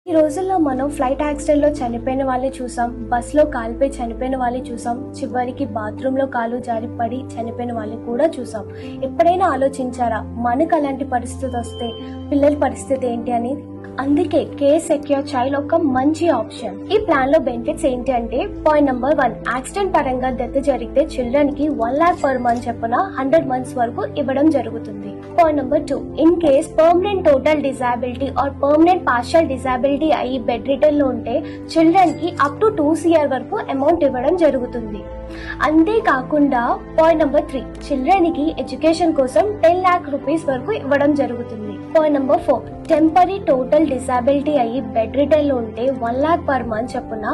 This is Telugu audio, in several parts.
ఈ రోజుల్లో మనం ఫ్లైట్ యాక్సిడెంట్లో చనిపోయిన వాళ్ళని చూసాం, బస్సులో కాలిపోయి చనిపోయిన వాళ్ళని చూసాం, చివరికి బాత్రూంలో కాలు జారి పడి చనిపోయిన వాళ్ళని కూడా చూసాం. ఎప్పుడైనా ఆలోచించారా మనకు అలాంటి పరిస్థితి వస్తే పిల్లల పరిస్థితి ఏంటి అని? అందుకే కేర్ సెక్యూర్ చైల్డ్ ఒక మంచి ఆప్షన్. ఈ ప్లాన్ లో బెనిఫిట్స్ ఏంటి అంటే, పాయింట్ నెంబర్ 1, యాక్సిడెంట్ పరంగా డెత్ జరిగితే చిల్డ్రన్ కి 1 lakh per month చొప్పున 100 months వరకు ఇవ్వడం జరుగుతుంది. Point number 2, in case permanent total disability or permanent partial disability అయ్యి బెడ్ రిటర్న్ లో ఉంటే చిల్డ్రన్ కి అప్ టు 2 CR వరకు అమౌంట్ ఇవ్వడం జరుగుతుంది. అంతేకాకుండా పాయింట్ నెంబర్ 3, చిల్డ్రన్ కి ఎడ్యుకేషన్ కోసం 10 lakh rupees వరకు ఇవ్వడం జరుగుతుంది. Point number 4, temporary total disability అయ్యి బెడ్ రిటర్న్ లో ఉంటే 1 lakh per month చొప్పున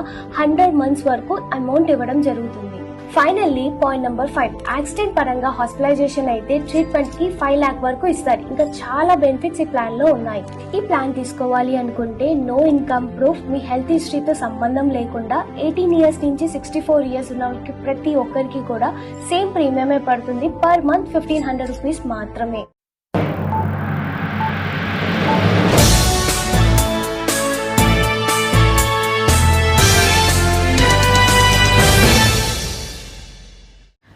100 months వరకు అమౌంట్ ఇవ్వడం జరుగుతుంది. ఫైనల్లీ పాయింట్ నెంబర్ 5, యాక్సిడెంట్ పరంగా హాస్పిటలైజేషన్ అయితే ట్రీట్మెంట్ కి 5 lakh వరకు ఇస్తారు. ఇంకా చాలా బెనిఫిట్స్ ఈ ప్లాన్ లో ఉన్నాయి. ఈ ప్లాన్ తీసుకోవాలి అనుకుంటే నో ఇన్కమ్ ప్రూఫ్, మీ హెల్త్ హిస్టరీతో సంబంధం లేకుండా 18 years నుంచి 64 years ఉన్న వాళ్ళకి ప్రతి ఒక్కరికి కూడా సేమ్ ప్రీమియమే పడుతుంది. పర్ మంత్ 1500 rupees మాత్రమే.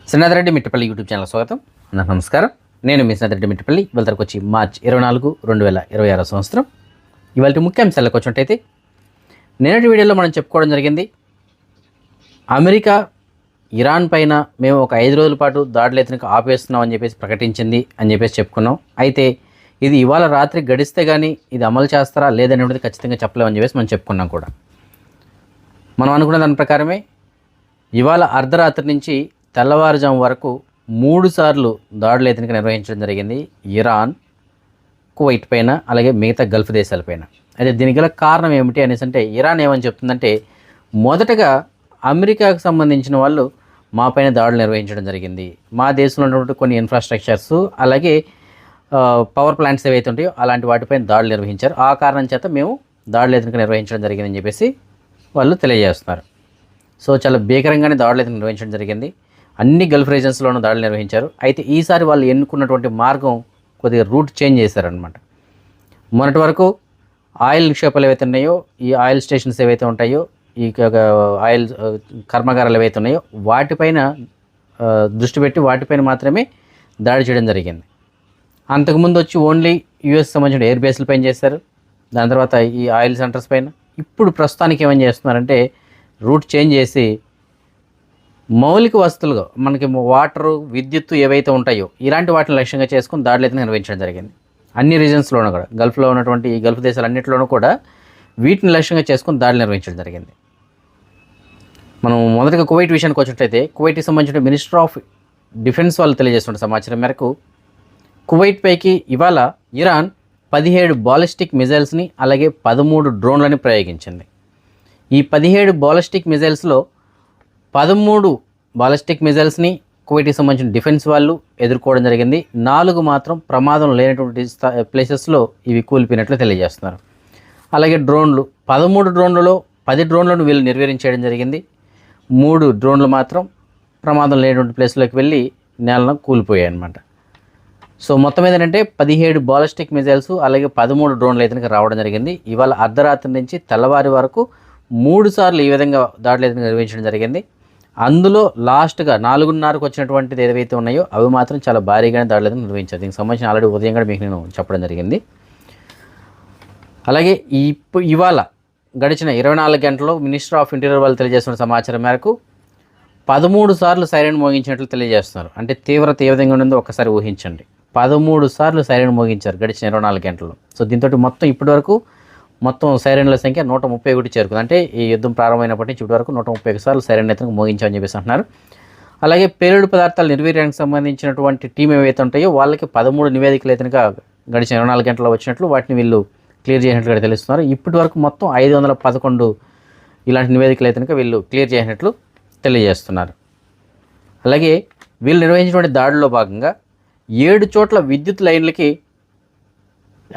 శ్రీనాథరెడ్డి మిట్టపల్లి యూట్యూబ్ ఛానల్ స్వాగతం. నాకు నమస్కారం. నేను మీ శ్రీనాథరెడ్డి మిట్టపల్లి. ఇవాళ వచ్చి మార్చ్ 24, 2026 సంవత్సరం. ఇవాళ ముఖ్యాంశాలకు వచ్చినట్టయితే, నేటి వీడియోలో మనం చెప్పుకోవడం జరిగింది, అమెరికా ఇరాన్ పైన మేము ఒక 5 రోజుల పాటు దాడులు ఎత్తునకు ఆపేస్తున్నాం అని చెప్పేసి ప్రకటించింది అని చెప్పేసి చెప్పుకున్నాం. అయితే ఇది ఇవాళ రాత్రి గడిస్తే కానీ ఇది అమలు చేస్తారా లేదనేది ఖచ్చితంగా చెప్పలేమని చెప్పేసి మనం చెప్పుకున్నాం కూడా. మనం అనుకున్న దాని ప్రకారమే ఇవాళ అర్ధరాత్రి నుంచి తెల్లవారుజాము వరకు 3 సార్లు దాడులు ఎత్తునకు నిర్వహించడం జరిగింది ఇరాన్, కువైట్ పైన, అలాగే మిగతా గల్ఫ్ దేశాలపైన. అయితే దీనికి గల కారణం ఏమిటి అనేసి అంటే, ఇరాన్ ఏమని చెప్తుందంటే, మొదటగా అమెరికాకు సంబంధించిన వాళ్ళు మా పైన దాడులు నిర్వహించడం జరిగింది, మా దేశంలో ఉన్నటువంటి కొన్ని ఇన్ఫ్రాస్ట్రక్చర్స్ అలాగే పవర్ ప్లాంట్స్ ఏవైతే ఉంటాయో అలాంటి వాటిపైన దాడులు నిర్వహించారు, ఆ కారణం చేత మేము దాడులు ఎత్తునకు నిర్వహించడం జరిగిందని చెప్పేసి వాళ్ళు తెలియజేస్తున్నారు. సో చాలా భీకరంగానే దాడులు ఎత్తునకు నిర్వహించడం జరిగింది. అన్ని గల్ఫ్ రీజన్స్లోనూ దాడులు నిర్వహించారు. అయితే ఈసారి వాళ్ళు ఎన్నుకున్నటువంటి మార్గం కొద్దిగా రూట్ చేంజ్ చేశారనమాట. మొన్నటి వరకు ఆయిల్ నిక్షేపాలు ఏవైతే ఉన్నాయో, ఈ ఆయిల్ స్టేషన్స్ ఏవైతే ఉంటాయో, ఈ ఆయిల్ కర్మాగారాలు ఏవైతే ఉన్నాయో వాటిపైన దృష్టి పెట్టి వాటిపైన మాత్రమే దాడి చేయడం జరిగింది. అంతకుముందు వచ్చి ఓన్లీ యూఎస్ సంబంధించిన ఎయిర్ బేస్ల పైన చేశారు. దాని తర్వాత ఈ ఆయిల్ సెంటర్స్ పైన. ఇప్పుడు ప్రస్తుతానికి ఏమని చేస్తున్నారంటే, రూట్ చేంజ్ చేసి మౌలిక వసతులుగా మనకి వాటరు, విద్యుత్తు ఏవైతే ఉంటాయో ఇలాంటి వాటిని లక్ష్యంగా చేసుకుని దాడులు అయితే నిర్వహించడం జరిగింది. అన్ని రీజన్స్లోనూ కూడా, గల్ఫ్లో ఉన్నటువంటి ఈ గల్ఫ్ దేశాలన్నింటిలోనూ కూడా వీటిని లక్ష్యంగా చేసుకుని దాడులు నిర్వహించడం జరిగింది. మనం మొదటగా కువైట్ విషయానికి వచ్చినట్లయితే, కువైట్కి సంబంధించిన మినిస్టర్ ఆఫ్ డిఫెన్స్ వాళ్ళు తెలియజేస్తున్న సమాచారం మేరకు, కువైట్ పైకి ఇవాళ ఇరాన్ 17 బాలిస్టిక్ మిజైల్స్ని అలాగే 13 డ్రోన్లని ప్రయోగించింది. ఈ 17 బాలిస్టిక్ మిజైల్స్లో 13 బాలిస్టిక్ మిజైల్స్ని కువైట్కి సంబంధించిన డిఫెన్స్ వాళ్ళు ఎదుర్కోవడం జరిగింది. 4 మాత్రం ప్రమాదం లేనటువంటి ప్లేసెస్లో ఇవి కూలిపోయినట్లు తెలియజేస్తున్నారు. అలాగే డ్రోన్లు 13 డ్రోన్లలో 10 డ్రోన్లను వీళ్ళు నిర్వీర్యం చేయడం జరిగింది. 3 డ్రోన్లు మాత్రం ప్రమాదం లేనటువంటి ప్లేస్లోకి వెళ్ళి నేలను కూలిపోయాయి అన్నమాట. సో మొత్తం ఏంటంటే 17 బాలిస్టిక్ మిజైల్స్ అలాగే 13 డ్రోన్లు అయితే రావడం జరిగింది. ఇవాళ అర్ధరాత్రి నుంచి తెల్లవారి వరకు 3 సార్లు ఈ విధంగా దాడులు అయితే నిర్వహించడం జరిగింది. అందులో లాస్ట్గా 4:30కు వచ్చినటువంటిది ఏవైతే ఉన్నాయో అవి మాత్రం చాలా భారీగానే దాడులు అయితే నిర్వహించారు. దీనికి సంబంధించిన ఆల్రెడీ ఉదయం కూడా మీకు నేను చెప్పడం జరిగింది. అలాగే ఇవాళ గడిచిన 24 గంటల్లో మినిస్టర్ ఆఫ్ ఇంటీరియర్ వాళ్ళు తెలియజేస్తున్న సమాచారం మేరకు 13 సార్లు సైరన్ మోగించినట్లు తెలియజేస్తున్నారు. అంటే తీవ్రత ఏ విధంగా ఉందో ఒక్కసారి ఊహించండి. 13 సార్లు సైరన్ మోగించారు గడిచిన 24 గంటల్లో. సో దీంతో మొత్తం ఇప్పటి వరకు మొత్తం సైరన్ల సంఖ్య 131 చేరుకుంది. అంటే ఈ యుద్ధం ప్రారంభమైనప్పటి నుంచి ఇప్పటి వరకు 131 సార్లు సైరన్ అయితే మోగించామని చెప్పేసి అంటున్నారు. అలాగే పేలుడు పదార్థాల నిర్వీర్యానికి సంబంధించినటువంటి టీం ఏవైతే ఉంటాయో వాళ్ళకి 13 నివేదికలు అయితే గడిచిన 24 గంటల్లో వచ్చినట్లు వాటిని వీళ్ళు క్లియర్ చేసినట్లుగా తెలుస్తున్నారు. ఇప్పటి వరకు మొత్తం 511 ఇలాంటి నివేదికలు అయితే వీళ్ళు క్లియర్ చేసినట్లు తెలియజేస్తున్నారు. అలాగే వీళ్ళు నిర్వహించినటువంటి దాడిలో భాగంగా 7 చోట్ల విద్యుత్ లైన్లకి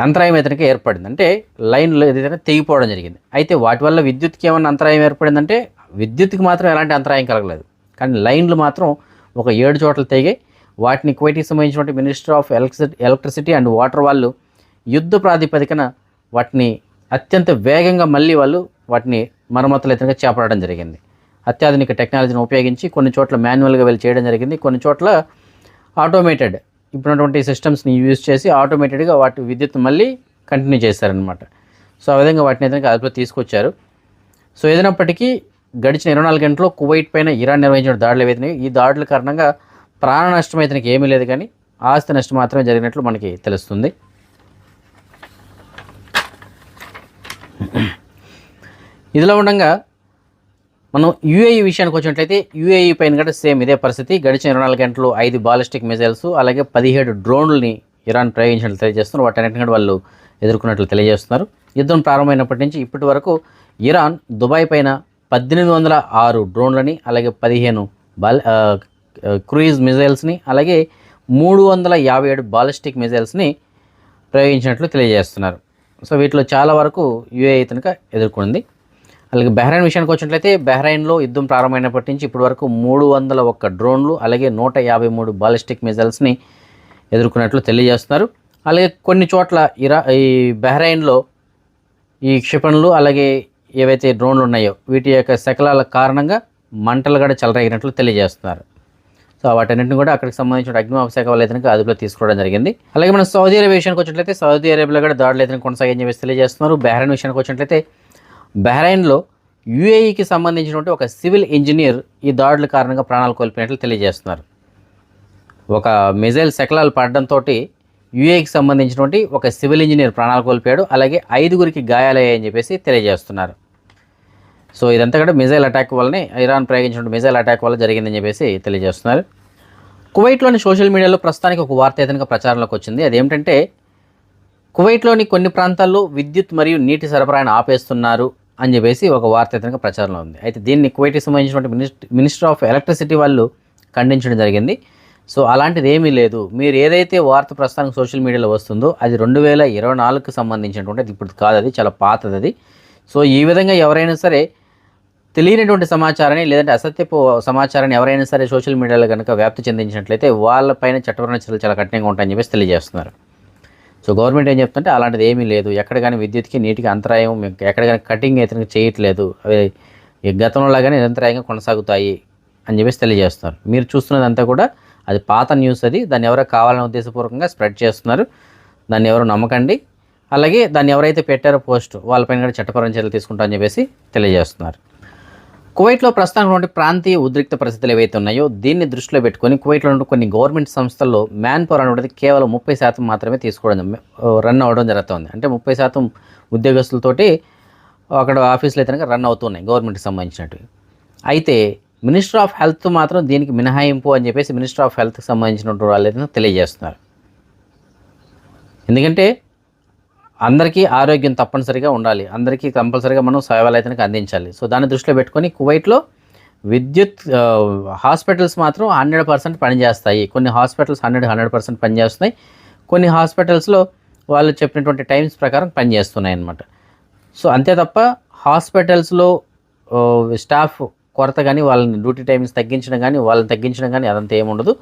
అంతరాయం అయితే ఏర్పడింది. అంటే లైన్లు ఏదైతే తెగిపోవడం జరిగింది. అయితే వాటి వల్ల విద్యుత్కి ఏమన్నా అంతరాయం ఏర్పడిందంటే, విద్యుత్కి మాత్రం ఎలాంటి అంతరాయం కలగలేదు, కానీ లైన్లు మాత్రం ఒక 7 చోట్ల తెగాయి. వాటిని కువైట్కి సంబంధించినటువంటి minister of electricity and water వాళ్ళు యుద్ధ ప్రాతిపదికన వాటిని అత్యంత వేగంగా మళ్ళీ వాళ్ళు వాటిని మరమ్మతులు అయితే చేపట్టడం జరిగింది. అత్యాధునిక టెక్నాలజీని ఉపయోగించి కొన్ని చోట్ల మాన్యువల్గా వెళ్ళి చేయడం జరిగింది, కొన్ని చోట్ల ఆటోమేటెడ్ ఇప్పుడున్నటువంటి సిస్టమ్స్ని యూజ్ చేసి ఆటోమేటెడ్గా వాటి విద్యుత్ మళ్ళీ కంటిన్యూ చేశారనమాట. సో ఆ విధంగా వాటిని అయితే అదుపులో తీసుకొచ్చారు. సో ఏదైనప్పటికీ గడిచిన 24 గంటల్లో కువైట్ పైన ఇరాన్ నిర్వహించిన దాడులు ఏవైతున్నాయో ఈ దాడుల కారణంగా ప్రాణ నష్టం అయితే ఏమీ లేదు, కానీ ఆస్తి నష్టం మాత్రమే జరిగినట్లు మనకి తెలుస్తుంది. ఇదిలో ఉండగా మనం యూఏఈ విషయానికి వచ్చినట్లయితే యూఏఈ పైన కూడా సేమ్ ఇదే పరిస్థితి. గడిచిన 24 గంటలు 5 బాలిస్టిక్ మిసైల్స్ అలాగే 17 డ్రోన్లని ఇరాన్ ప్రయోగించినట్లు తెలియజేస్తున్నారు. వాటన్నిటిని కూడా వాళ్ళు ఎదుర్కొన్నట్లు తెలియజేస్తున్నారు. యుద్ధం ప్రారంభమైనప్పటి నుంచి ఇప్పటి వరకు ఇరాన్ దుబాయ్ పైన 1806 డ్రోన్లని అలాగే 15 క్రూయిజ్ మిజైల్స్ని అలాగే 357 బాలిస్టిక్ మిజైల్స్ని ప్రయోగించినట్లు తెలియజేస్తున్నారు. సో వీటిలో చాలా వరకు యూఏఈ కనుక ఎదుర్కొంది. అలాగే బహ్రెయిన్ విషయానికి వచ్చినట్లయితే బహ్రెయిన్లో యుద్ధం ప్రారంభమైనప్పటి నుంచి ఇప్పటి వరకు 301 డ్రోన్లు అలాగే 153 బాలిస్టిక్ మిజైల్స్ని ఎదుర్కొన్నట్లు తెలియజేస్తున్నారు. అలాగే కొన్ని చోట్ల ఈ బహ్రెయిన్లో ఈ క్షిపణులు అలాగే ఏవైతే డ్రోన్లు ఉన్నాయో వీటి యొక్క శకలాల కారణంగా మంటలు కూడా చెలరేగినట్లు తెలియజేస్తున్నారు. సో వాటన్నింటిని కూడా అక్కడికి సంబంధించిన అగ్నిమాపక శాఖ వాళ్ళు అయితే అదుపులో తీసుకోవడం జరిగింది. అలాగే మనం సౌదీ అరేబియా విషయానికి వచ్చినట్లయితే సౌదీ అరేబియాలో కూడా దాడులు అయితే కొనసాగని చెప్పేసి తెలియజేస్తున్నారు. బహ్రెయిన్ విషయానికి వచ్చినట్లయితే బహ్రెయిన్లో యూఏఈకి సంబంధించినటువంటి ఒక సివిల్ ఇంజనీర్ ఈ దాడుల కారణంగా ప్రాణాలు కోల్పోయినట్లు తెలియజేస్తున్నారు. ఒక మిజైల్ శకలాలు పడడంతో యూఏఈకి సంబంధించినటువంటి ఒక సివిల్ ఇంజనీర్ ప్రాణాలు కోల్పోయాడు, అలాగే 5గురికి గాయాలయ్యాయని చెప్పేసి తెలియజేస్తున్నారు. సో ఇదంతా కూడా మిజైల్ అటాక్ వల్లనే ఇరాన్ ప్రయోగించిన మిజైల్ అటాక్ వల్ల జరిగిందని చెప్పేసి తెలియజేస్తున్నారు. కువైట్లోని సోషల్ మీడియాలో ప్రస్తుతానికి ఒక వార్త ఏదైనా ప్రచారంలోకి వచ్చింది. అదేమిటంటే కువైట్లోని కొన్ని ప్రాంతాల్లో విద్యుత్ మరియు నీటి సరఫరాను ఆపేస్తున్నారు అని చెప్పేసి ఒక వార్త ఏదైనా ప్రచారంలో ఉంది. అయితే దీన్ని కువైట్కి సంబంధించినటువంటి మినిస్టర్ ఆఫ్ ఎలక్ట్రిసిటీ వాళ్ళు ఖండించడం జరిగింది. సో అలాంటిది ఏమీ లేదు, మీరు ఏదైతే వార్త ప్రస్తుతానికి సోషల్ మీడియాలో వస్తుందో అది 2024కి సంబంధించినటువంటి ఇప్పుడు కాదు, అది చాలా పాతది అది. సో ఈ విధంగా ఎవరైనా సరే తెలియనటువంటి సమాచారాన్ని లేదంటే అసత్యపు సమాచారాన్ని ఎవరైనా సరే సోషల్ మీడియాలో కనుక వ్యాప్తి చెందించినట్లయితే వాళ్ళపైన చట్టపరమైన చర్యలు చాలా కఠినంగా ఉంటాయని చెప్పేసి తెలియజేస్తున్నారు. సో గవర్నమెంట్ ఏం చెప్తుంటే అలాంటిది ఏమీ లేదు, ఎక్కడ కానీ విద్యుత్కి నీటికి అంతరాయం ఎక్కడ కానీ కటింగ్ అయితే చేయట్లేదు, అవి గతంలో లాగానే నిరంతరాయంగా కొనసాగుతాయి అని చెప్పేసి తెలియజేస్తున్నారు. మీరు చూస్తున్నదంతా కూడా అది పాత న్యూస్, అది దాన్ని ఎవరో కావాలనే ఉద్దేశపూర్వకంగా స్ప్రెడ్ చేస్తున్నారు, దాన్ని ఎవరు నమ్మకండి. అలాగే దాన్ని ఎవరైతే పెట్టారో పోస్ట్ వాళ్ళపైన కూడా చట్టపరమైన చర్యలు తీసుకుంటామని చెప్పేసి తెలియజేస్తున్నారు. కువైట్లో ప్రస్తుతానికి ప్రాంతీయ ఉద్రిక్త పరిస్థితులు ఏవైతే ఉన్నాయో దీన్ని దృష్టిలో పెట్టుకొని కువైట్లో ఉన్న కొన్ని గవర్నమెంట్ సంస్థల్లో మ్యాన్ పవర్ అనేది కేవలం 30% మాత్రమే తీసుకోవడం రన్ అవ్వడం జరుగుతుంది. అంటే 30% ఉద్యోగస్తులతోటి అక్కడ ఆఫీసులు అయితే రన్ అవుతున్నాయి గవర్నమెంట్కి సంబంధించినట్టు. అయితే మినిస్టర్ ఆఫ్ హెల్త్ మాత్రం దీనికి మినహాయింపు అని చెప్పేసి మినిస్టర్ ఆఫ్ హెల్త్కి సంబంధించినటువంటి వాళ్ళు అయితే తెలియజేస్తున్నారు. ఎందుకంటే అందరికీ ఆరోగ్యం తప్పనిసరిగా ఉండాలి, అందరికీ కంపల్సరీగా మనం సేవలు అయితే అందించాలి. సో దాన్ని దృష్టిలో పెట్టుకొని కువైట్లో విద్యుత్ హాస్పిటల్స్ మాత్రం 100% పనిచేస్తాయి. కొన్ని హాస్పిటల్స్ 100% పనిచేస్తున్నాయి, కొన్ని హాస్పిటల్స్లో వాళ్ళు చెప్పినటువంటి టైమ్స్ ప్రకారం పనిచేస్తున్నాయి అన్నమాట. సో అంతే తప్ప హాస్పిటల్స్లో స్టాఫ్ కొరత కానీ వాళ్ళని డ్యూటీ టైమ్స్ తగ్గించడం కానీ వాళ్ళని తగ్గించడం కానీ అదంతా ఏముండదు,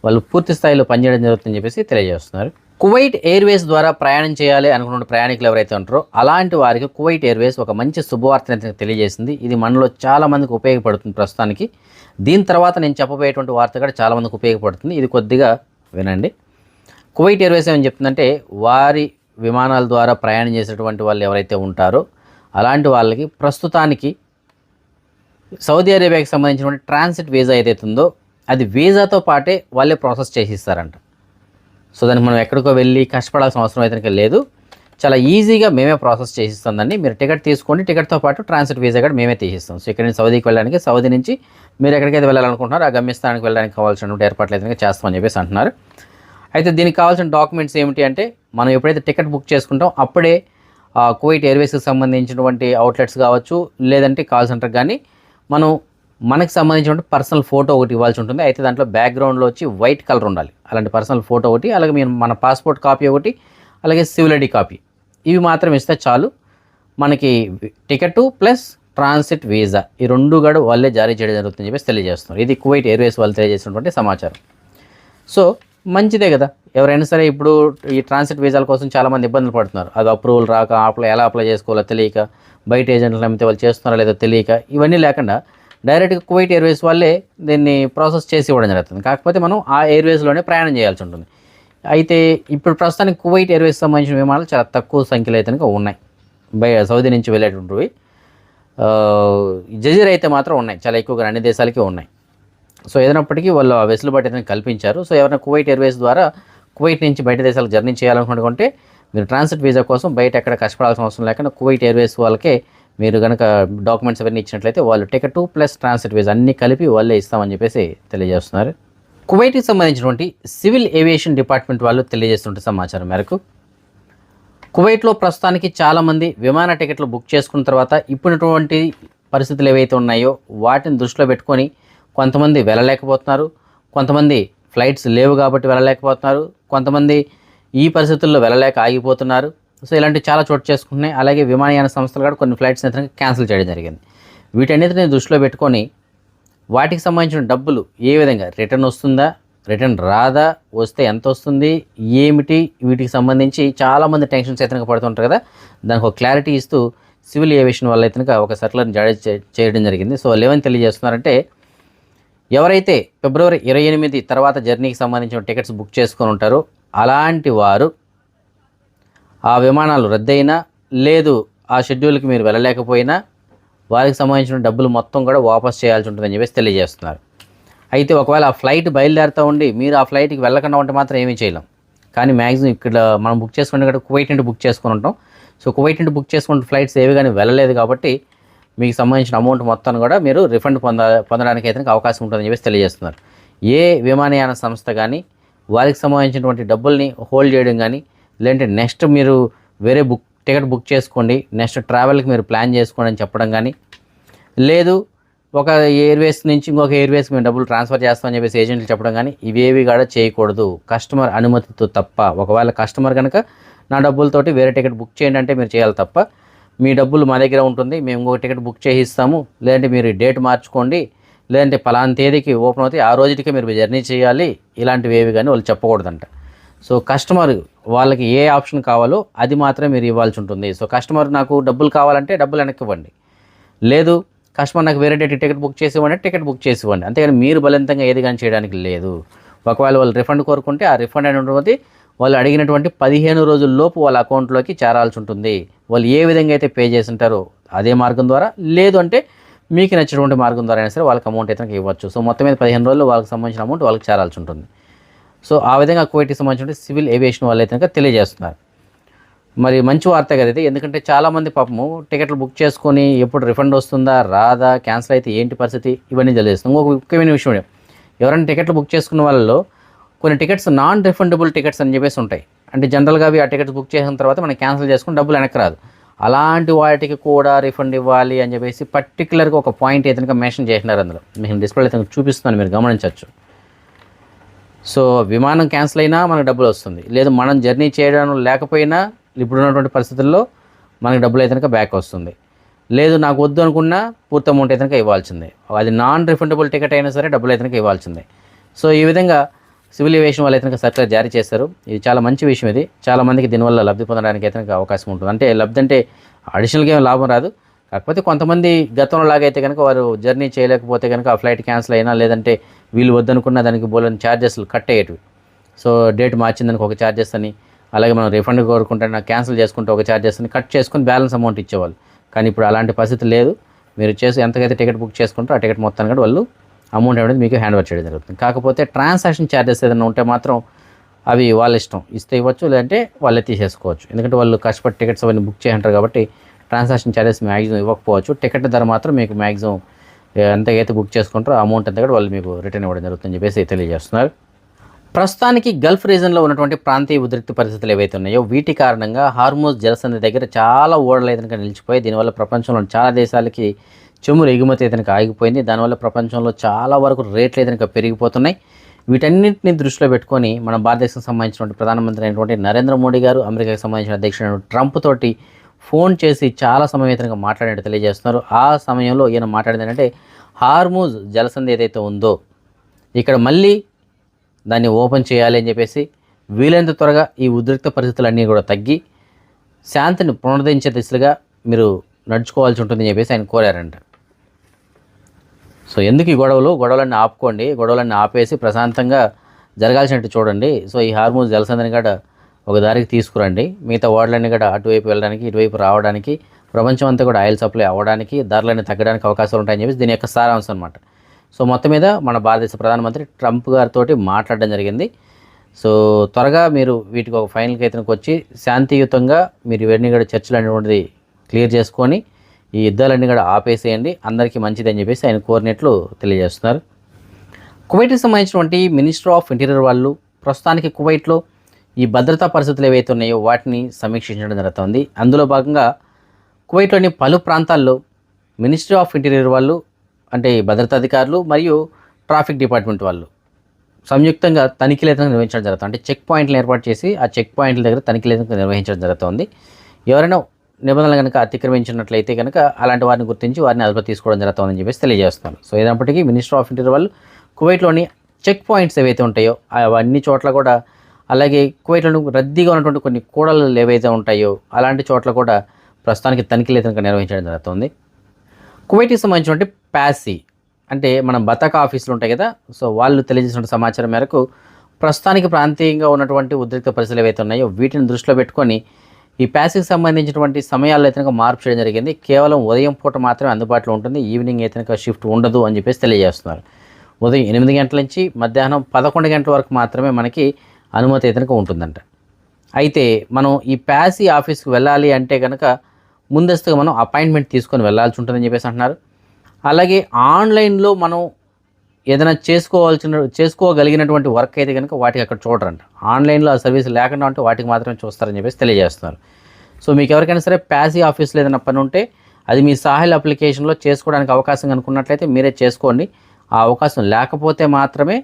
వాళ్ళు పూర్తి స్థాయిలో పనిచేయడం జరుగుతుందని చెప్పేసి తెలియజేస్తున్నారు. కువైట్ ఎయిర్వేస్ ద్వారా ప్రయాణం చేయాలి అనుకున్న ప్రయాణికులు ఎవరైతే ఉంటారో అలాంటి వారికి కువైట్ ఎయిర్వేస్ ఒక మంచి శుభవార్తను తెలియజేసింది. ఇది మనలో చాలామందికి ఉపయోగపడుతుంది ప్రస్తుతానికి. దీని తర్వాత నేను చెప్పబోయేటువంటి వార్త కూడా చాలామందికి ఉపయోగపడుతుంది, ఇది కొద్దిగా వినండి. కువైట్ ఎయిర్వేస్ ఏమని చెప్తుందంటే వారి విమానాల ద్వారా ప్రయాణం చేసేటువంటి వాళ్ళు ఎవరైతే ఉంటారో అలాంటి వాళ్ళకి ప్రస్తుతానికి సౌదీ అరేబియాకి సంబంధించినటువంటి ట్రాన్సిట్ వీసా ఏదైతే ఉందో అది వీసాతో పాటే వాళ్ళే ప్రాసెస్ చేసిస్తారంట. సో దానికి మనం ఎక్కడికో వెళ్ళి కష్టపడాల్సిన అవసరం అయితే లేదు, చాలా ఈజీగా మేమే ప్రాసెస్ చేసిస్తుందండి. మీరు టికెట్ తీసుకోండి, టికెట్తో పాటు ట్రాన్సిట్ వీసా కూడా మేమే తీసిస్తాం. సో ఇక్కడ నుంచి సౌదీకి వెళ్ళడానికి, సౌదీ నుంచి మీరు ఎక్కడికైతే వెళ్ళాలనుకుంటున్నారో ఆ గమ్యస్థానానికి వెళ్ళడానికి కావాల్సినటువంటి ఏర్పాట్లు అయితే చేస్తామని చెప్పేసి అంటున్నారు. అయితే దీనికి కావాల్సిన డాక్యుమెంట్స్ ఏమిటి అంటే మనం ఎప్పుడైతే టికెట్ బుక్ చేసుకుంటాం అప్పుడే కువైట్ ఎయిర్వేస్కి సంబంధించినటువంటి అవుట్లెట్స్ కావచ్చు లేదంటే కాల్ సెంటర్ కానీ మనకు సంబంధించిన పర్సనల్ ఫోటో ఒకటి ఇవ్వాల్సి ఉంటుంది. అయితే దాంట్లో బ్యాక్గ్రౌండ్లో వచ్చి వైట్ కలర్ ఉండాలి, అలాంటి పర్సనల్ ఫోటో ఒకటి, అలాగే మన పాస్పోర్ట్ కాపీ ఒకటి, అలాగే సివిల్ ఐడి కాపీ, ఇవి మాత్రం ఇస్తే చాలు. మనకి టికెట్ ప్లస్ ట్రాన్సిట్ వీసా ఈ రెండు కూడా వాళ్ళే జారీ చేయడం జరుగుతుందని చెప్పేసి తెలియజేస్తున్నారు. ఇది కువైట్ ఎయిర్వేస్ వాళ్ళు తెలియజేసినటువంటి సమాచారం. సో మంచిదే కదా. ఎవరైనా సరే ఇప్పుడు ఈ ట్రాన్సిట్ వీసాల కోసం చాలామంది ఇబ్బందులు పడుతున్నారు. అది అప్రూవల్ రాక ఎలా అప్లై చేసుకోవాలో తెలియక, బయట ఏజెంట్లు నమ్మితే వాళ్ళు చేస్తున్నారో లేదో తెలియక, ఇవన్నీ లేకుండా డైరెక్ట్గా కువైట్ ఎయిర్వేస్ వాళ్ళే దీన్ని ప్రాసెస్ చేసి ఇవ్వడం జరుగుతుంది. కాకపోతే మనం ఆ ఎయిర్వేస్లోనే ప్రయాణం చేయాల్సి ఉంటుంది. అయితే ఇప్పుడు ప్రస్తుతానికి కువైట్ ఎయిర్వేస్ సంబంధించిన విమానాలు చాలా తక్కువ సంఖ్యలో అయితే ఉన్నాయి. సౌదీ నుంచి వెళ్ళేటువంటివి. జజీరా అయితే మాత్రం ఉన్నాయి, చాలా ఎక్కువగా అన్ని దేశాలకి ఉన్నాయి. సో ఏదైనప్పటికీ వాళ్ళు ఆ వెసులుబాటు అయితే కల్పించారు. సో ఎవరైనా కువైట్ ఎయిర్వేస్ ద్వారా కువైట్ నుంచి బయట దేశాలకు జర్నీ చేయాలనుకుంటే మీరు ట్రాన్సిట్ వీసా కోసం బయట ఎక్కడ కష్టపడాల్సిన అవసరం లేకుండా కువైట్ ఎయిర్వేస్ వాళ్ళకే మీరు కనుక డాక్యుమెంట్స్ అవన్నీ ఇచ్చినట్లయితే వాళ్ళు టికెట్ ప్లస్ ట్రాన్సిట్ వీసా అన్నీ కలిపి వాళ్ళే ఇస్తామని చెప్పేసి తెలియజేస్తున్నారు. కువైట్కి సంబంధించినటువంటి సివిల్ ఏవియేషన్ డిపార్ట్మెంట్ వాళ్ళు తెలియజేస్తుంటే సమాచారం మేరకు కువైట్లో ప్రస్తుతానికి చాలామంది విమాన టికెట్లు బుక్ చేసుకున్న తర్వాత ఇప్పుడున్నటువంటి పరిస్థితులు ఏవైతే ఉన్నాయో వాటిని దృష్టిలో పెట్టుకొని కొంతమంది వెళ్ళలేకపోతున్నారు, కొంతమంది ఫ్లైట్స్ లేవు కాబట్టి వెళ్ళలేకపోతున్నారు, కొంతమంది ఈ పరిస్థితుల్లో వెళ్ళలేక ఆగిపోతున్నారు. సో ఇలాంటి చాలా చోటు చేసుకుంటున్నాయి. అలాగే విమానయాన సంస్థలు కూడా కొన్ని ఫ్లైట్స్ అయితే క్యాన్సిల్ చేయడం జరిగింది. వీటన్నిటిని దృష్టిలో పెట్టుకొని వాటికి సంబంధించిన డబ్బులు ఏ విధంగా రిటర్న్ వస్తుందా, రిటర్న్ రాదా, వస్తే ఎంత వస్తుంది, ఏమిటి, వీటికి సంబంధించి చాలామంది టెన్షన్స్ అయితే పడుతుంటారు కదా. దానికి ఒక క్లారిటీ ఇస్తూ సివిల్ ఏవియేషన్ వాళ్ళు అయితే ఒక సర్కులర్ని జారీ చేయడం జరిగింది. సో వాళ్ళు ఏమని తెలియజేస్తున్నారంటే ఎవరైతే ఫిబ్రవరి 28 తర్వాత జర్నీకి సంబంధించిన టికెట్స్ బుక్ చేసుకొని ఉంటారో అలాంటి వారు ఆ విమానాలు రద్దయినా లేదు ఆ షెడ్యూల్కి మీరు వెళ్ళలేకపోయినా వారికి సంబంధించిన డబ్బులు మొత్తం కూడా వాపస్ చేయాల్సి ఉంటుందని చెప్పేసి తెలియజేస్తున్నారు. అయితే ఒకవేళ ఆ ఫ్లైట్ బయలుదేరుతూ ఉండి మీరు ఆ ఫ్లైట్కి వెళ్ళకుండా ఉంటే మాత్రం ఏమీ చేయలేం. కానీ మ్యాక్సిమం ఇక్కడ మనం బుక్ చేసుకుంటే కూడా కువైట్ నుండి బుక్ చేసుకుని ఉంటాం. సో కువైట్ నుండి బుక్ చేసుకుంటే ఫ్లైట్స్ ఏవి కానీ వెళ్ళలేదు కాబట్టి మీకు సంబంధించిన అమౌంట్ మొత్తాన్ని కూడా మీరు రిఫండ్ పొందడానికి అయితే అవకాశం ఉంటుందని చెప్పేసి తెలియజేస్తున్నారు. ఏ విమానయాన సంస్థ కానీ వారికి సంబంధించినటువంటి డబ్బుల్ని హోల్డ్ చేయడం కానీ, లేదంటే నెక్స్ట్ మీరు వేరే టికెట్ బుక్ చేసుకోండి, నెక్స్ట్ ట్రావెల్కి మీరు ప్లాన్ చేసుకోండి అని చెప్పడం కానీ, లేదు ఒక ఎయిర్వేస్ నుంచి ఇంకొక ఎయిర్వేస్కి మేము డబ్బులు ట్రాన్స్ఫర్ చేస్తామని చెప్పేసి ఏజెంట్లు చెప్పడం కానీ ఇవేవి కూడా చేయకూడదు కస్టమర్ అనుమతితో తప్ప. ఒకవేళ కస్టమర్ కనుక నా డబ్బులతోటి వేరే టికెట్ బుక్ చేయండి అంటే మీరు చేయాలి తప్ప, మీ డబ్బులు మా దగ్గర ఉంటుంది, మేము ఇంకొక టికెట్ బుక్ చేయిస్తాము, లేదంటే మీరు డేట్ మార్చుకోండి, లేదంటే పలానా తేదీకి ఓపెన్ అవుతాయి ఆ రోజుకి మీరు జర్నీ చేయాలి, ఇలాంటివి ఏవి కానీ వాళ్ళు చెప్పకూడదంట. సో కస్టమర్ వాళ్ళకి ఏ ఆప్షన్ కావాలో అది మాత్రమే మీరు ఇవ్వాల్సి ఉంటుంది. సో కస్టమర్ నాకు డబ్బులు కావాలంటే డబ్బులు వెనక్కి ఇవ్వండి, లేదు కస్టమర్ నాకు వేరే డేట్ టికెట్ బుక్ చేసి ఇవ్వండి టికెట్ బుక్ చేసి ఇవ్వండి, అంతేగాని మీరు బలవంతంగా ఏది కానీ చేయడానికి లేదు. ఒకవేళ వాళ్ళు రిఫండ్ కోరుకుంటే ఆ రిఫండ్ అనేటువంటి వాళ్ళు అడిగినటువంటి 15 రోజుల్లోపు వాళ్ళ అకౌంట్లోకి చేరాల్సి ఉంటుంది. వాళ్ళు ఏ విధంగా అయితే పే చేసి ఉంటారో అదే మార్గం ద్వారా, లేదు అంటే మీకు నచ్చినటువంటి మార్గం ద్వారా అయినా సరే వాళ్ళకి అమౌంట్ అయితే ఇవ్వచ్చు. సో మొత్తం మీద 15 రోజుల్లో వాళ్ళకి సంబంధించిన అమౌంట్ వాళ్ళకి చేరాల్సి ఉంటుంది. సో ఆ విధంగా కువైట్కి సంబంధించిన సివిల్ ఏవియేషన్ వాళ్ళు అయితే తెలియజేస్తున్నారు. మరి మంచి వార్త కదా ఇది, ఎందుకంటే చాలామంది పాపము టికెట్లు బుక్ చేసుకొని ఎప్పుడు రిఫండ్ వస్తుందా రాదా, క్యాన్సిల్ అయితే ఏంటి పరిస్థితి, ఇవన్నీ తెలియజేస్తుంది. ఇంకొక ముఖ్యమైన విషయం, ఎవరైనా టికెట్లు బుక్ చేసుకున్న వాళ్ళలో కొన్ని టికెట్స్ నాన్ రిఫండబుల్ టికెట్స్ అని చెప్పేసి ఉంటాయి. అంటే జనరల్గా అవి ఆ టికెట్స్ బుక్ చేసిన తర్వాత మనం క్యాన్సిల్ చేసుకుని డబ్బులు వెనక్కి రాదు, అలాంటి వాటికి కూడా రిఫండ్ ఇవ్వాలి అని చెప్పేసి పర్టికులర్గా ఒక పాయింట్ అయితే మెన్షన్ చేసినారు. అందులో మీకు డిస్ప్లే అయితే చూపిస్తున్నాను, మీరు గమనించవచ్చు. సో విమానం క్యాన్సిల్ అయినా మనకు డబ్బులు వస్తుంది, లేదు మనం జర్నీ చేయడం లేకపోయినా ఇప్పుడున్నటువంటి పరిస్థితుల్లో మనకి డబ్బులు అయితే బ్యాక్ వస్తుంది, లేదు నాకు వద్దు అనుకున్నా పూర్తి అమౌంట్ అయితే ఇవ్వాల్సిందే, అది నాన్ రిఫండబుల్ టికెట్ అయినా సరే డబ్బులు అయితే ఇవ్వాల్సిందే. సో ఈ విధంగా సివిల్ ఏవియేషన్ వాళ్ళు అయితే సర్కులర్ జారీ చేస్తారు. ఇది చాలా మంచి విషయం. ఇది చాలామందికి దీనివల్ల లబ్ధి పొందడానికి అయితే అవకాశం ఉంటుంది. అంటే లబ్ధి అంటే అడిషనల్గా ఏం లాభం రాదు, కాకపోతే కొంతమంది గతంలో లాగైతే కనుక వారు జర్నీ చేయలేకపోతే కనుక ఆ ఫ్లైట్ క్యాన్సిల్ అయినా, లేదంటే వీళ్ళు వద్దనుకున్న దానికి బోలని ఛార్జెస్లు కట్ అయ్యేటివి. సో డేట్ మార్చిందానికి ఒక ఛార్జెస్ అని, అలాగే మనం రిఫండ్ కోరుకుంటే నాకు క్యాన్సిల్ చేసుకుంటే ఒక ఛార్జెస్ అని కట్ చేసుకుని బ్యాలెన్స్ అమౌంట్ ఇచ్చేవాళ్ళు. కానీ ఇప్పుడు అలాంటి పరిస్థితి లేదు. మీరు ఎంతకైతే టికెట్ బుక్ చేసుకుంటారో ఆ టికెట్ మొత్తాన్ని కూడా వాళ్ళు అమౌంట్ అనేది మీకు హ్యాండ్ ఓవర్ చేయడం జరుగుతుంది. కాకపోతే ట్రాన్సాక్షన్ ఛార్జెస్ ఏదైనా ఉంటే మాత్రం అవి వాళ్ళ ఇష్టం, ఇస్తే ఇవ్వచ్చు, లేదంటే వాళ్ళే తీసేసుకోవచ్చు. ఎందుకంటే వాళ్ళు కష్టపడి టికెట్స్ అవన్నీ బుక్ చేయంటారు కాబట్టి ట్రాన్సాక్షన్ ఛార్జెస్ మ్యాక్సిమం ఇవ్వకపోవచ్చు. టికెట్ ధర మాత్రం మీకు మ్యాక్సిమం ఎంతకైతే బుక్ చేసుకుంటారో అమౌంట్ అంతా కూడా వాళ్ళు మీకు రిటర్న్ ఇవ్వడం జరుగుతుందని చెప్పేసి తెలియజేస్తున్నారు. ప్రస్తుతానికి గల్ఫ్ రీజన్లో ఉన్నటువంటి ప్రాంతీయ ఉద్రిక్త పరిస్థితులు ఏవైతే ఉన్నాయో వీటి కారణంగా హార్మోజ్ జలసంధి దగ్గర చాలా ఓడలు అయితే నిలిచిపోయి, దీనివల్ల ప్రపంచంలో చాలా దేశాలకి చమురు ఎగుమతి అయితే ఆగిపోయింది. దానివల్ల ప్రపంచంలో చాలా వరకు రేట్లు అయితే పెరిగిపోతున్నాయి. వీటన్నింటిని దృష్టిలో పెట్టుకొని మన భారతదేశం సంబంధించినటువంటి ప్రధానమంత్రి అయినటువంటి నరేంద్ర మోడీ గారు అమెరికాకి సంబంధించిన అధ్యక్షుడు ట్రంప్ తోటి ఫోన్ చేసి చాలా సమయతంగా మాట్లాడినట్టు తెలియజేస్తున్నారు. ఆ సమయంలో ఈయన మాట్లాడింది ఏంటంటే హార్మోజ్ జలసంధి ఏదైతే ఉందో ఇక్కడ మళ్ళీ దాన్ని ఓపెన్ చేయాలి అని చెప్పేసి వీలైనంత త్వరగా ఈ ఉద్రిక్త పరిస్థితులన్నీ కూడా తగ్గి శాంతిని పునరుద్ధరించే దిశగా మీరు నడుచుకోవాల్సి ఉంటుందని చెప్పేసి ఆయన కోరారంట. సో ఎందుకు ఈ గొడవలన్నీ ఆపుకోండి, గొడవలన్నీ ఆపేసి ప్రశాంతంగా జరగాల్సినట్టు చూడండి. సో ఈ హార్మోన్స్ జలసంధిని కూడా ఒక దారికి తీసుకురండి, మిగతా ఓడలన్నీ కూడా అటువైపు వెళ్ళడానికి ఇటువైపు రావడానికి, ప్రపంచం అంతా కూడా ఆయిల్ సప్లై అవ్వడానికి, ధరలన్నీ తగ్గడానికి అవకాశాలు ఉంటాయని చెప్పేసి దీని యొక్క సారాంశం అనమాట. సో మొత్తం మీద మన భారతదేశ ప్రధానమంత్రి ట్రంప్ గారితో మాట్లాడడం జరిగింది. సో త్వరగా మీరు వీటికి ఒక ఫైనల్కి అయితే వచ్చి శాంతియుతంగా మీరు ఇవన్నీ కూడా చర్చలు అనేటువంటిది క్లియర్ చేసుకొని ఈ యుద్ధాలన్నీ కూడా ఆపేసేయండి, అందరికీ మంచిది అని చెప్పేసి ఆయన కోరినట్లు తెలియజేస్తున్నారు. కువైట్కి సంబంధించినటువంటి మినిస్టర్ ఆఫ్ ఇంటీరియర్ వాళ్ళు ప్రస్తుతానికి కువైట్లో ఈ భద్రతా పరిస్థితులు ఏవైతే ఉన్నాయో వాటిని సమీక్షించడం జరుగుతుంది. అందులో భాగంగా కువైట్లోని పలు ప్రాంతాల్లో మినిస్ట్రీ ఆఫ్ ఇంటీరియర్ వాళ్ళు అంటే భద్రతా అధికారులు మరియు ట్రాఫిక్ డిపార్ట్మెంట్ వాళ్ళు సంయుక్తంగా తనిఖీలు అయితే నిర్వహించడం జరుగుతుంది. అంటే చెక్ పాయింట్లు ఏర్పాటు చేసి ఆ చెక్ పాయింట్ల దగ్గర తనిఖీలు అయితే నిర్వహించడం జరుగుతుంది. ఎవరైనా నిబంధనలు కనుక అతిక్రమించినట్లయితే కనుక అలాంటి వారిని గుర్తించి వారిని అదుపులో తీసుకోవడం జరుగుతుందని చెప్పేసి తెలియజేస్తున్నారు. సో ఏదైనప్పటికీ మినిస్టర్ ఆఫ్ ఇంటీరియర్ వాళ్ళు కువైట్లోని చెక్ పాయింట్స్ ఏవైతే ఉంటాయో అవన్నీ చోట్ల కూడా, అలాగే కువైట్లో రద్దీగా ఉన్నటువంటి కొన్ని కూడలు ఏవైతే ఉంటాయో అలాంటి చోట్ల కూడా ప్రస్తుతానికి తనిఖీలు అయితే నిర్వహించడం జరుగుతుంది. కువైట్కి సంబంధించినటువంటి ప్యాసీ అంటే మన బతక ఆఫీసులు ఉంటాయి కదా, సో వాళ్ళు తెలియజేసిన సమాచారం మేరకు ప్రస్తుతానికి ప్రాంతీయంగా ఉన్నటువంటి ఉద్రిక్త పరిస్థితులు ఏవైతే ఉన్నాయో వీటిని దృష్టిలో పెట్టుకొని ఈ ప్యాసీకి సంబంధించినటువంటి సమయాల్లో అయితే మార్పు చేయడం జరిగింది. కేవలం ఉదయం పూట మాత్రమే అందుబాటులో ఉంటుంది, ఈవినింగ్ అయితే షిఫ్ట్ ఉండదు అని చెప్పేసి తెలియజేస్తున్నారు. ఉదయం 8 గంటల నుంచి మధ్యాహ్నం 11 గంటల వరకు మాత్రమే మనకి అనుమతి అయితే ఉంటుందంట. అయితే మనం ఈ ప్యాసీ ఆఫీస్కి వెళ్ళాలి అంటే కనుక ముందస్తుగా మనం అపాయింట్మెంట్ తీసుకొని వెళ్ళాల్సి ఉంటుందని చెప్పేసి అంటున్నారు. అలాగే ఆన్లైన్లో మనం ఏదైనా చేసుకోగలిగినటువంటి వర్క్ అయితే కనుక వాటికి అక్కడ చూడరంట. ఆన్లైన్లో ఆ సర్వీస్ లేకుండా ఉంటే వాటికి మాత్రమే చూస్తారని చెప్పేసి తెలియజేస్తున్నారు. సో మీకు ఎవరికైనా సరే ప్యాసీ ఆఫీస్లో ఏదైనా పని ఉంటే అది మీ సాహిల్ అప్లికేషన్లో చేసుకోవడానికి అవకాశం అనుకున్నట్లయితే మీరే చేసుకోండి. ఆ అవకాశం లేకపోతే మాత్రమే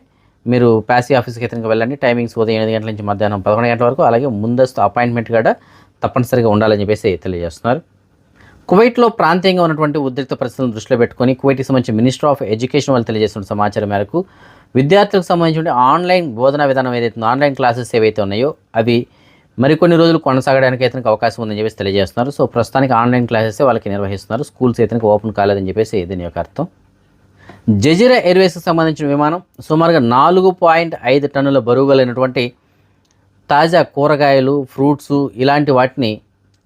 మీరు ప్యాసీ ఆఫీస్కి అయితే వెళ్ళండి. టైమింగ్స్ ఉదయం 8 గంటల నుంచి మధ్యాహ్నం 11 గంటల వరకు, అలాగే ముందస్తు అపాయింట్మెంట్ కూడా తప్పనిసరిగా ఉండాలని చెప్పేసి తెలియజేస్తున్నారు. కువైట్లో ప్రాంతీయంగా ఉన్నటువంటి ఉద్రిక్త పరిస్థితులను దృష్టిలో పెట్టుకొని కువైట్కి సంబంధించి మినిస్టర్ ఆఫ్ ఎడ్యుకేషన్ వాళ్ళు తెలియజేస్తున్న సమాచారం మేరకు విద్యార్థులకు సంబంధించిన ఆన్లైన్ బోధనా విధానం ఏదైతే ఆన్లైన్ క్లాసెస్ ఏవైతే ఉన్నాయో అవి మరికొన్ని రోజులు కొనసాగడానికి అయితే అవకాశం ఉందని చెప్పేసి తెలియజేస్తున్నారు. సో ప్రస్తుతానికి ఆన్లైన్ క్లాసెస్ వాళ్ళకి నిర్వహిస్తున్నారు, స్కూల్స్ అయితే ఓపెన్ కాలేదని చెప్పేసి దీని యొక్క అర్థం. జజీరా ఎయిర్వేస్కి సంబంధించిన విమానం సుమారుగా 4.5 టన్నుల బరువు కలిగినటువంటి తాజా కూరగాయలు, ఫ్రూట్స్ ఇలాంటి వాటిని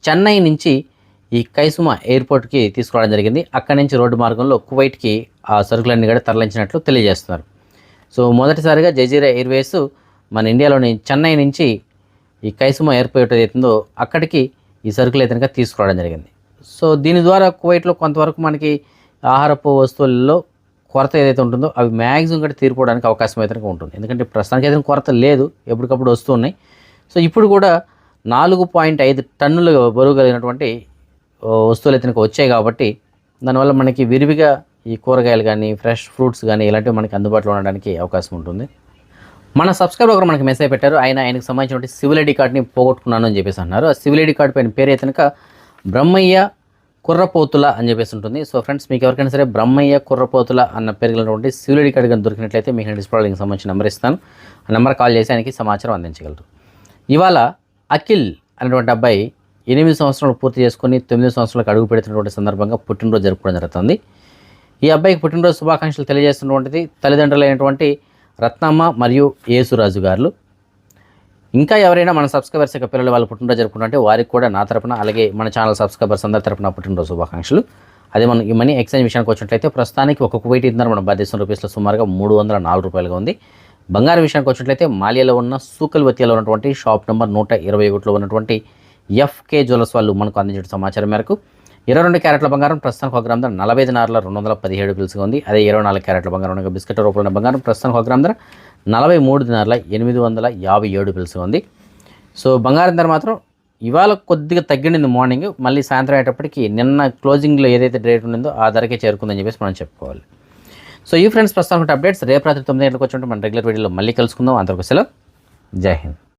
చెన్నై నుంచి ఈ కైసుమా ఎయిర్పోర్ట్కి తీసుకురావడం జరిగింది. అక్కడి నుంచి రోడ్డు మార్గంలో కువైట్కి ఆ సరుకులన్నీ కూడా తరలించినట్లు తెలియజేస్తున్నారు. సో మొదటిసారిగా జజీరా ఎయిర్వేస్ మన ఇండియాలోని చెన్నై నుంచి ఈ కైసుమా ఎయిర్పోర్ట్ ఏదైతుందో అక్కడికి ఈ సరుకులు అయితే తీసుకురావడం జరిగింది. సో దీని ద్వారా కువైట్లో కొంతవరకు మనకి ఆహారపు వస్తువుల్లో కొరత ఏదైతే ఉంటుందో అవి మ్యాక్సిమం కూడా తీరిపోవడానికి అవకాశం అయితే ఉంటుంది. ఎందుకంటే ప్రస్తుతానికి అయితే కొరత లేదు, ఎప్పటికప్పుడు వస్తున్నాయి. సో ఇప్పుడు కూడా 4.5 టన్నుల బరువు కలిగినటువంటి వస్తువులు అయితే వచ్చాయి కాబట్టి దానివల్ల మనకి విరివిగా ఈ కూరగాయలు కానీ ఫ్రెష్ ఫ్రూట్స్ కానీ ఇలాంటివి మనకి అందుబాటులో ఉండడానికి అవకాశం ఉంటుంది. మన సబ్స్క్రైబర్ ఒకరు మనకి మెసేజ్ పెట్టారు, ఆయనకు సంబంధించిన సివిల్ ఐడి కార్డ్ని పోగొట్టుకున్నాను అని చెప్పేసి అన్నారు. ఆ సివిల్ ఐడి కార్డ్ పైన పేరు అయితే బ్రహ్మయ్య కుర్రపోతుల అని చెప్పేసి ఉంటుంది. సో ఫ్రెండ్స్ మీకు ఎవరికైనా సరే బ్రహ్మయ్య కుర్రపోతుల అన్న పేరు కలిగినటువంటి సివిల్ ఐడి కార్డు కానీ దొరికినట్లయితే మీకు డిస్ప్లేకి సంబంధించిన నెంబర్ ఇస్తాను. ఆ నెంబర్ కాల్ చేసి ఆయనకి సమాచారం అందించగలరు. ఇవాళ అఖిల్ అనేటువంటి అబ్బాయి 8 సంవత్సరాలు పూర్తి చేసుకొని 9 సంవత్సరాలకు అడుగు పెడుతున్నటువంటి సందర్భంగా పుట్టినరోజు జరుపుకోవడం జరుగుతుంది. ఈ అబ్బాయికి పుట్టినరోజు శుభాకాంక్షలు తెలియజేస్తున్నటువంటిది తల్లిదండ్రులైనటువంటి రత్నమ్మ మరియు యేసురాజు గారు. ఇంకా ఎవరైనా మన సబ్స్క్రైబర్స్ యొక్క పిల్లలు వాళ్ళు పుట్టినరోజు జరుపుకుంటే వారికి కూడా నా తరపున అలాగే మన ఛానల్ సబ్స్క్రైబర్స్ అందరి తరపున పుట్టినరోజు శుభాకాంక్షలు. అదే మనం ఈ మనీ ఎక్స్చేంజ్ విషయానికి వచ్చినట్లయితే ప్రస్తుతానికి ఒక కువైట్ ఇంధనం మన భారతదేశం రూపీస్లో సుమారుగా 304 రూపాయలుగా ఉంది. బంగారం విషయానికి వచ్చినట్లయితే మాలియాలో ఉన్న సూకల్వతియాలో ఉన్నటువంటి షాప్ నెంబర్ 121లో ఉన్నటువంటి ఎఫ్కే జ్యువెలర్స్ వాళ్ళు మనకు అందించిన సమాచారం మేరకు 22 క్యారెట్ల బంగారం ప్రస్తుతానికి 1 గ్రామ్ ధర 45,217 పిలుసుగా ఉంది. అదే 24 క్యారెట్ల బంగారం బిస్కెట్ రూపంలో బంగారం ప్రస్తుతానికి 1 గ్రామ్ ధర 43,857 పిలుసుగా ఉంది. సో బంగారం ధర మాత్రం ఇవాళ కొద్దిగా తగ్గింది మార్నింగ్, మళ్ళీ సాయంత్రం అయ్యేటప్పటికి నిన్న క్లోజింగ్లో ఏదైతే రేట్ ఉందో ఆ ధరకే చేరుకుందని చెప్పేసి మనం చెప్పుకోవాలి. సో ఈ ఫ్రెండ్స్ ప్రస్తుతానికి అప్డేట్స్ రేపు రాత్రి 9 గంటలకు వచ్చినట్టు మన రెగ్యులర్ వీడియోలో మళ్ళీ కలుసుకుందాం. అంతవరకు సెలవు, జై హింద్.